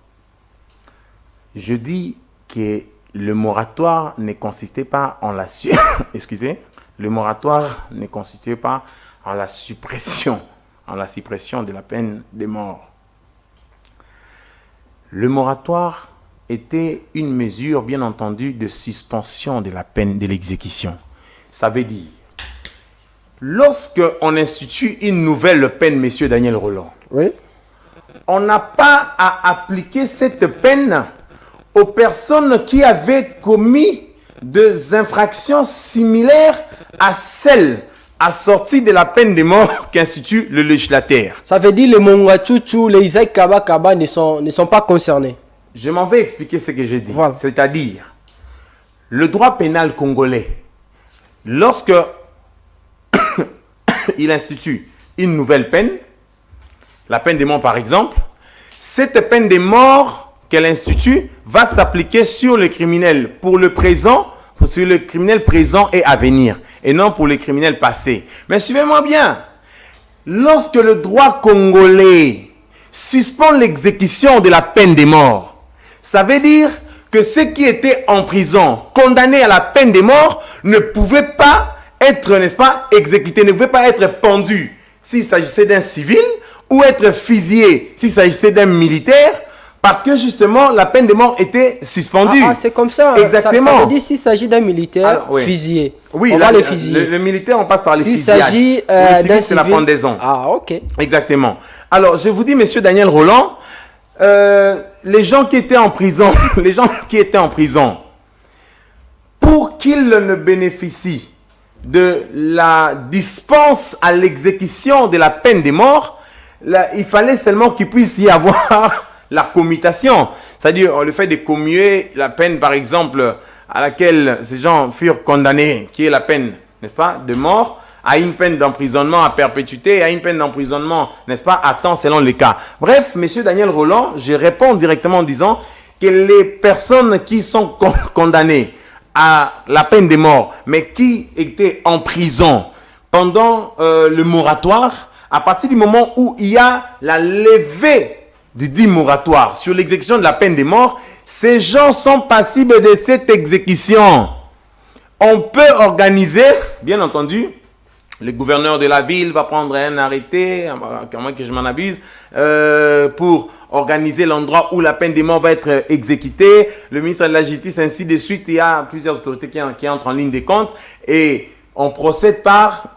Je dis que le moratoire ne consistait pas en la excusez, le moratoire ne consistait pas en la suppression de la peine de mort. Le moratoire était une mesure, bien entendu, de suspension de la peine de l'exécution. Ça veut dire, lorsque on institue une nouvelle peine, monsieur Daniel Roland, oui, on n'a pas à appliquer cette peine aux personnes qui avaient commis des infractions similaires à celles assorties de la peine de mort qu'institue le législateur. Ça veut dire les Mongachouchou, les Isaac Kaba ne sont pas concernés. Je m'en vais expliquer ce que je dis. Voilà. C'est-à-dire, le droit pénal congolais, lorsque il institue une nouvelle peine, la peine de mort par exemple, cette peine de mort qu'elle institue va s'appliquer sur le criminel pour le présent, sur le criminel présent et à venir, et non pour les criminels passés. Mais suivez-moi bien. Lorsque le droit congolais suspend l'exécution de la peine de mort, ça veut dire que ceux qui étaient en prison, condamnés à la peine de mort, ne pouvaient pas être, n'est-ce pas, exécutés, ne pouvaient pas être pendus s'il s'agissait d'un civil ou être fusillés s'il s'agissait d'un militaire, parce que justement la peine de mort était suspendue. C'est comme ça. Exactement. Ça veut dire s'il s'agit d'un militaire fusillé. Oui, on va les fusiller. Le militaire, on passe par les s'il fusillades. S'agit d'un civil, c'est la pendaison. Ok. Exactement. Alors, je vous dis, monsieur Daniel Roland, les gens qui étaient en prison, pour qu'ils ne bénéficient de la dispense à l'exécution de la peine de mort, il fallait seulement qu'il puisse y avoir la commutation. C'est-à-dire le fait de commuer la peine, par exemple, à laquelle ces gens furent condamnés, qui est la peine, n'est-ce pas, de mort, à une peine d'emprisonnement à perpétuité, à une peine d'emprisonnement, n'est-ce pas, à temps selon les cas. Bref, monsieur Daniel Roland, je réponds directement en disant que les personnes qui sont condamnées à la peine de mort, mais qui étaient en prison pendant le moratoire, à partir du moment où il y a la levée du dit moratoire sur l'exécution de la peine de mort, ces gens sont passibles de cette exécution. On peut organiser, bien entendu, le gouverneur de la ville va prendre un arrêté, à moins que je m'en abuse, pour organiser l'endroit où la peine de mort va être exécutée. Le ministre de la Justice, ainsi de suite. Il y a plusieurs autorités qui entrent en ligne de compte. Et on procède par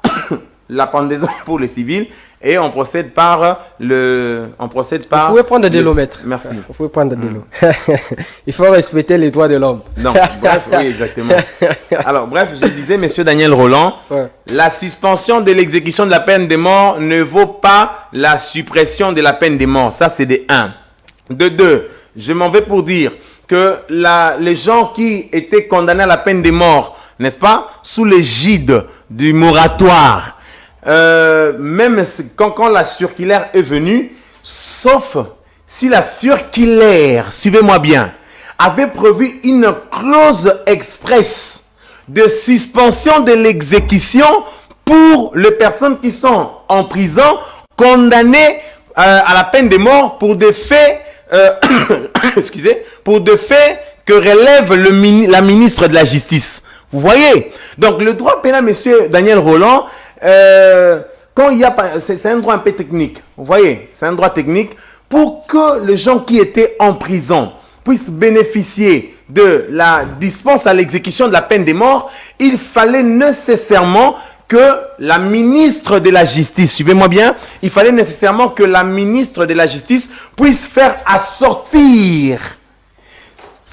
la pendaison pour les civils et on procède par le... Vous pouvez prendre de l'eau, maître. Merci. Vous pouvez prendre de l'eau. Il faut respecter les droits de l'homme. Non, bref, oui, exactement. Alors, bref, je disais, monsieur Daniel Roland, la suspension de l'exécution de la peine de mort ne vaut pas la suppression de la peine de mort. Ça, c'est de 1. De 2, je m'en vais pour dire que les gens qui étaient condamnés à la peine de mort, n'est-ce pas, sous l'égide du moratoire, même quand la circulaire est venue, sauf si la circulaire, suivez-moi bien, avait prévu une clause expresse de suspension de l'exécution pour les personnes qui sont en prison condamnées à la peine de mort pour des faits, pour des faits que relève la ministre de la Justice. Vous voyez? Donc, le droit pénal, monsieur Daniel Roland, quand il y a, c'est un droit un peu technique. Vous voyez? C'est un droit technique pour que les gens qui étaient en prison puissent bénéficier de la dispense à l'exécution de la peine de mort. Il fallait nécessairement que la ministre de la Justice, suivez-moi bien, il fallait nécessairement que la ministre de la Justice puisse faire assortir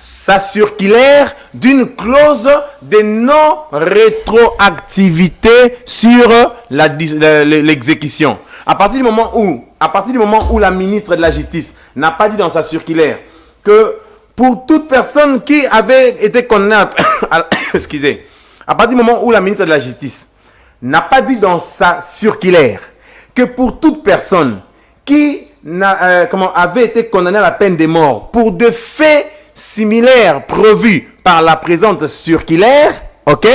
sa circulaire d'une clause de non-rétroactivité sur l'exécution. À partir du moment où la ministre de la Justice n'a pas dit dans sa circulaire que pour toute personne qui avait été condamnée excusez, à partir du moment où la ministre de la Justice n'a pas dit dans sa circulaire que pour toute personne qui avait été condamnée à la peine de mort pour des faits similaires prévus par la présente circulaire, ok,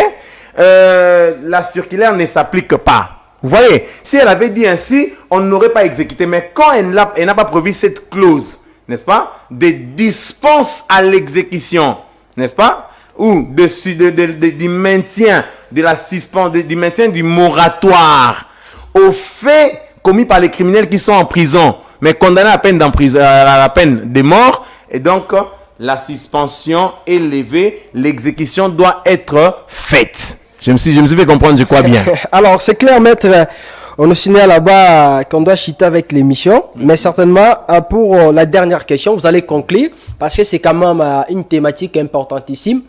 la circulaire ne s'applique pas. Vous voyez, si elle avait dit ainsi, on n'aurait pas exécuté. Mais quand elle n'a pas prévu cette clause, n'est-ce pas, de dispense à l'exécution, n'est-ce pas, ou du maintien de la suspension, du maintien du moratoire aux faits commis par les criminels qui sont en prison, mais condamnés à la peine de mort, et donc la suspension est levée, l'exécution doit être faite. Je me suis fait comprendre, je crois bien. Alors, c'est clair, maître, on nous signale là-bas qu'on doit chiter avec l'émission, mais certainement, pour la dernière question, vous allez conclure, parce que c'est quand même une thématique importantissime.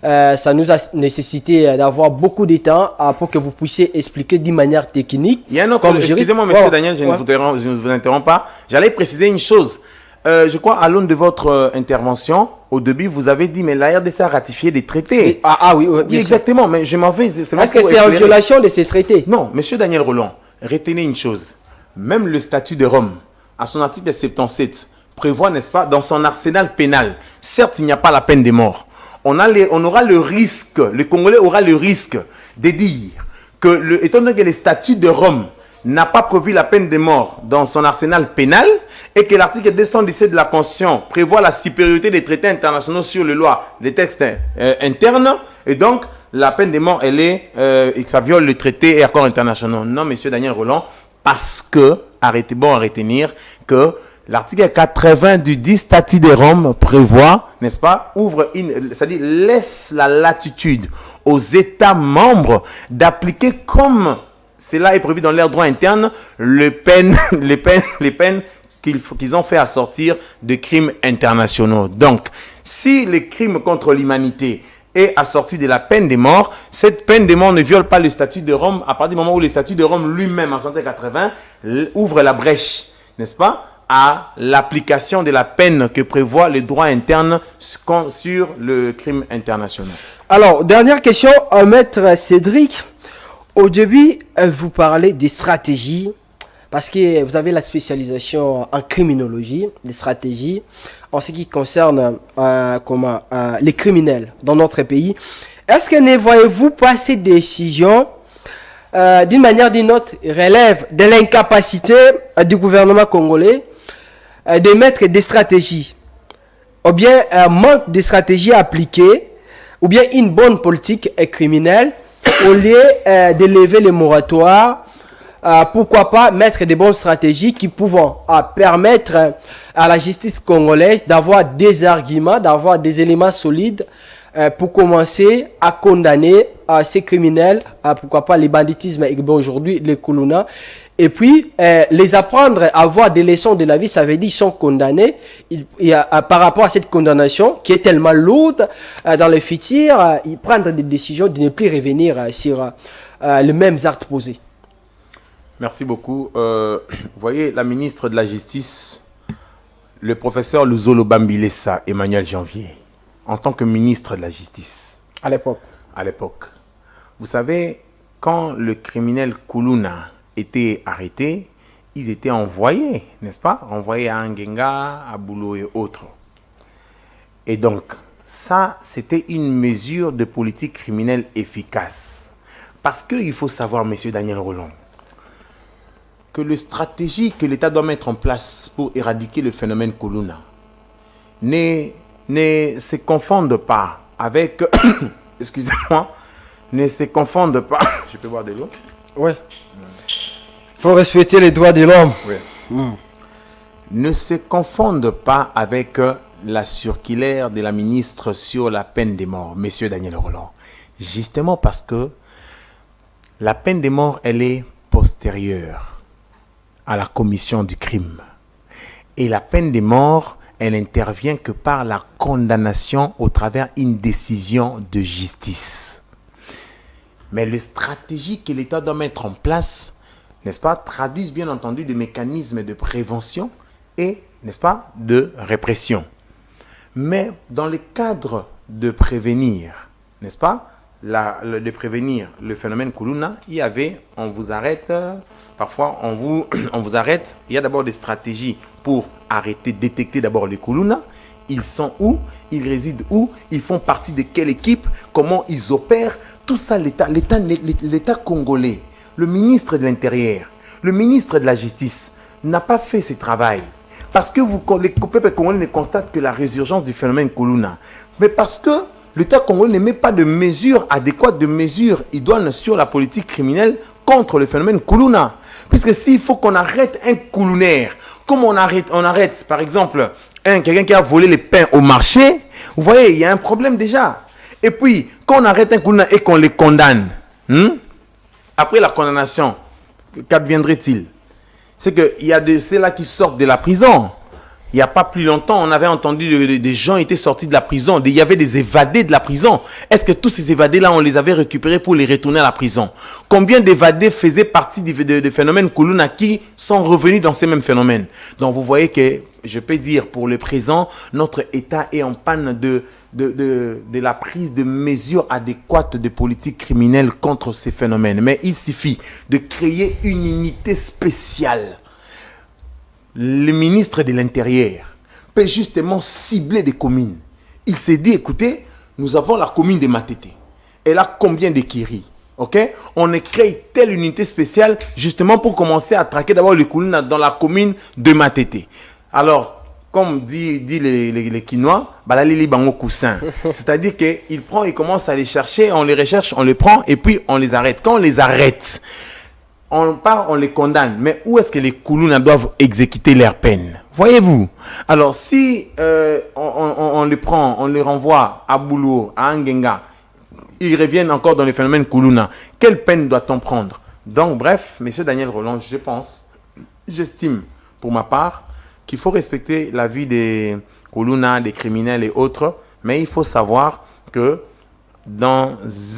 Ça nous a nécessité d'avoir beaucoup de temps pour que vous puissiez expliquer d'une manière technique. Il y a un autre, excusez-moi, monsieur Daniel, je ne vous interromps pas. J'allais préciser une chose. Je crois, à l'aune de votre intervention, au début, vous avez dit, mais la RDC a ratifié des traités. Oui, bien exactement, mais je m'en vais. Est-ce que c'est en violation de ces traités? Non, monsieur Daniel Roland, retenez une chose. Même le statut de Rome, à son article 77, prévoit, n'est-ce pas, dans son arsenal pénal, certes, il n'y a pas la peine de mort. On aura le risque, le Congolais aura le risque de dire que, étant donné que les statuts de Rome n'a pas prévu la peine de mort dans son arsenal pénal et que l'article 217 de la Constitution prévoit la supériorité des traités internationaux sur les lois, les textes internes, et donc la peine de mort, ça viole le traité et accords internationaux. Non, monsieur Daniel Roland, parce que, à retenir que l'article 80 du 10 statut de Rome prévoit, n'est-ce pas, c'est-à-dire laisse la latitude aux États membres d'appliquer comme cela est prévu dans leur droit interne, les peines qu'ils ont fait assortir de crimes internationaux. Donc, si les crimes contre l'humanité est assorti de la peine de mort, cette peine de mort ne viole pas le statut de Rome à partir du moment où le statut de Rome lui-même, en 1980, ouvre la brèche, n'est-ce pas, à l'application de la peine que prévoit le droit interne sur le crime international. Alors, dernière question, Maître Cédric. Au début, vous parlez des stratégies, parce que vous avez la spécialisation en criminologie, des stratégies, en ce qui concerne les criminels dans notre pays. Est-ce que ne voyez-vous pas ces décisions, d'une manière ou d'une autre, relèvent de l'incapacité du gouvernement congolais de mettre des stratégies, ou bien un manque de stratégies appliquées, ou bien une bonne politique criminelle, au lieu de lever les moratoires, pourquoi pas mettre des bonnes stratégies qui pouvant permettre à la justice congolaise d'avoir des arguments, d'avoir des éléments solides pour commencer à condamner ces criminels, pourquoi pas les banditismes et aujourd'hui les Kuluna, et puis les apprendre à avoir des leçons de la vie. Ça veut dire qu'ils sont condamnés par rapport à cette condamnation qui est tellement lourde dans le futur, ils prennent des décisions de ne plus revenir sur les mêmes actes posés. Merci beaucoup. Vous voyez, la ministre de la Justice, le professeur Luzolo Bambilesa, Emmanuel Janvier, en tant que ministre de la Justice. À l'époque. Vous savez, quand le criminel Kuluna était arrêté, ils étaient envoyés, n'est-ce pas? Envoyés à Ngenga, à Boulot et autres. Et donc, ça, c'était une mesure de politique criminelle efficace. Parce qu'il faut savoir, monsieur Daniel Roland, que les stratégies que l'État doit mettre en place pour éradiquer le phénomène Kuluna ne se confondent pas avec... excusez-moi, ne se confondent pas... Je peux boire de l'eau? Oui. Il faut respecter les droits de l'homme. Oui. Ne se confondent pas avec la circulaire de la ministre sur la peine de mort, monsieur Daniel Roland. Justement parce que la peine de mort, elle est postérieure à la commission du crime. Et la peine de mort, elle n'intervient que par la condamnation au travers d'une décision de justice. Mais les stratégies que l'État doit mettre en place, n'est-ce pas, traduisent bien entendu des mécanismes de prévention et, n'est-ce pas, de répression. Mais dans le cadre de prévenir, n'est-ce pas, de prévenir le phénomène Kuluna, il y avait, on vous arrête, parfois on vous arrête, il y a d'abord des stratégies pour arrêter, détecter d'abord les Kuluna. Ils sont où? Ils résident où? Ils font partie de quelle équipe? Comment ils opèrent? Tout ça, l'État congolais, le ministre de l'Intérieur, le ministre de la Justice n'a pas fait ce travail. Parce que les peuples congolais ne constatent que la résurgence du phénomène Kuluna. Mais parce que l'État congolais ne met pas de mesures adéquates, de mesures idoines sur la politique criminelle contre le phénomène Kuluna. Puisque s'il faut qu'on arrête un Kulunaire, comme on arrête par exemple quelqu'un qui a volé les pains au marché, vous voyez, il y a un problème déjà. Et puis, quand on arrête un Kuluna et qu'on les condamne, après la condamnation, qu'adviendrait-il? C'est qu'il y a de ceux-là qui sortent de la prison. Il n'y a pas plus longtemps, on avait entendu des gens étaient sortis de la prison. Il y avait des évadés de la prison. Est-ce que tous ces évadés-là, on les avait récupérés pour les retourner à la prison? Combien d'évadés faisaient partie des phénomènes Kuluna qui sont revenus dans ces mêmes phénomènes? Donc vous voyez que, je peux dire pour le présent, notre État est en panne de la prise de mesures adéquates de politique criminelle contre ces phénomènes. Mais il suffit de créer une unité spéciale. Le ministre de l'Intérieur, peut justement cibler des communes. Il s'est dit, écoutez, nous avons la commune de Matete. Elle a combien de Kiri? Ok? On a créé telle unité spéciale justement pour commencer à traquer d'abord les Kuluna dans la commune de Matete. Alors, comme dit les Quinois, balalili bango coussin. C'est-à-dire qu'il prend, il commence à les chercher, on les recherche, on les prend et puis on les arrête. Quand on les arrête, on part, on les condamne. Mais où est-ce que les Kuluna doivent exécuter leur peine? Voyez-vous? Alors, si on les prend, on les renvoie à Boulou, à Angenga, ils reviennent encore dans les phénomènes Kuluna. Quelle peine doit-on prendre? Donc, bref, monsieur Daniel Roland, j'estime, pour ma part, qu'il faut respecter la vie des Kuluna, des criminels et autres, mais il faut savoir que dans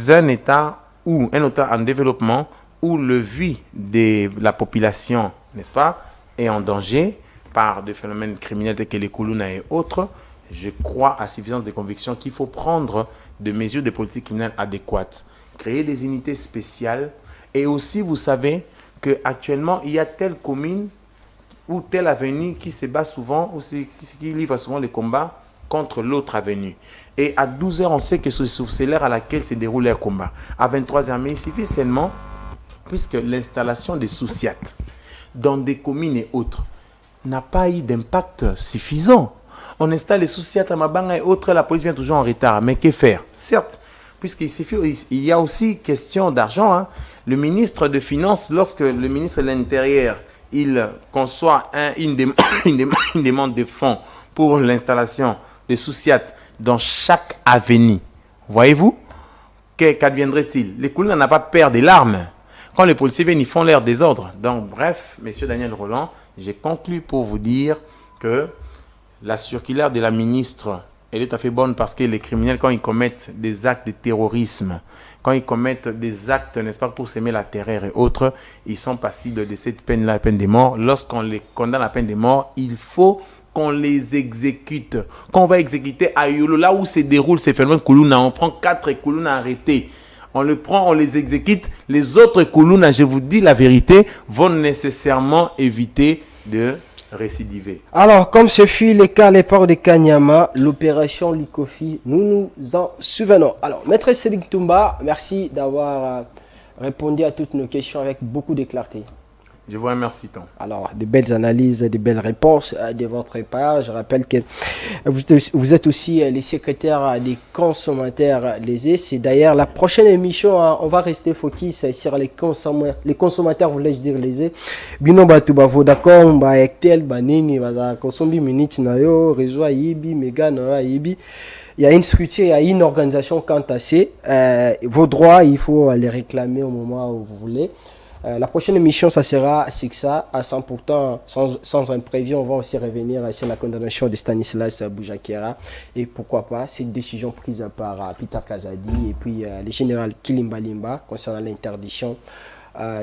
un État en développement, où le vie de la population, n'est-ce pas, est en danger par des phénomènes criminels tels que les Kuluna et autres, je crois à suffisance de conviction qu'il faut prendre des mesures de politique criminelle adéquates, créer des unités spéciales. Et aussi, vous savez qu'actuellement, il y a telle commune ou telle avenue qui se bat souvent, ou qui livre souvent les combats contre l'autre avenue. Et à 12h, on sait que c'est l'heure à laquelle se déroule les combats. À 23h, mais il suffit seulement, puisque l'installation des sous-siat dans des communes et autres n'a pas eu d'impact suffisant. On installe les sous-siat à Mabanga et autres, la police vient toujours en retard. Mais que faire? Certes, il y a aussi question d'argent. Hein. Le ministre des Finances, lorsque le ministre de l'Intérieur, il conçoit une demande de fonds pour l'installation des sous-siat dans chaque avenue, voyez-vous, qu'adviendrait-il? Les Kuluna n'ont pas peur des larmes. Quand les policiers viennent, ils font leur désordre. Donc, bref, monsieur Daniel Roland, j'ai conclu pour vous dire que la circulaire de la ministre, elle est tout à fait bonne parce que les criminels, quand ils commettent des actes de terrorisme, quand ils commettent des actes, n'est-ce pas, pour s'aimer la terreur et autres, ils sont passibles de cette peine-là, la peine de mort. Lorsqu'on les condamne à la peine de mort, il faut qu'on les exécute. Quand on va exécuter à Yolo, là où se déroule ces phénomènes Kuluna, on prend 4 Kuluna arrêtés. On les prend, on les exécute. Les autres Kuluna, je vous dis la vérité, vont nécessairement éviter de récidiver. Alors, comme ce fut le cas à l'époque de Kanyama, l'opération Likofi, nous nous en souvenons. Alors, Maître Cédric Toumba, merci d'avoir répondu à toutes nos questions avec beaucoup de clarté. Je vous remercie, Tom. Alors, de belles analyses, de belles réponses de votre part. Je rappelle que vous êtes aussi les secrétaires des consommateurs lésés. C'est d'ailleurs la prochaine émission. On va rester focus sur les consommateurs, voulais-je dire lésés. Bino batuba vodacom, ba Ectel, ba nini, ba consombi minutes na yo, réseau Aibi, Mega na Aibi. Il y a une structure, il y a une organisation quant à ces. Vos droits, il faut les réclamer au moment où vous voulez. La prochaine émission, ça sera SIXA à 100%, sans imprévu. On va aussi revenir sur la condamnation de Stanislas Boujakera et pourquoi pas cette décision prise par Peter Kazadi et puis le général Kilimba Limba concernant l'interdiction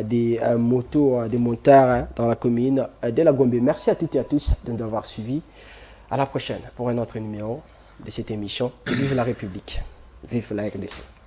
des motos, des motards dans la commune de la Gombe. Merci à toutes et à tous de nous avoir suivis. À la prochaine pour un autre numéro de cette émission. Vive la République. Vive la RDC.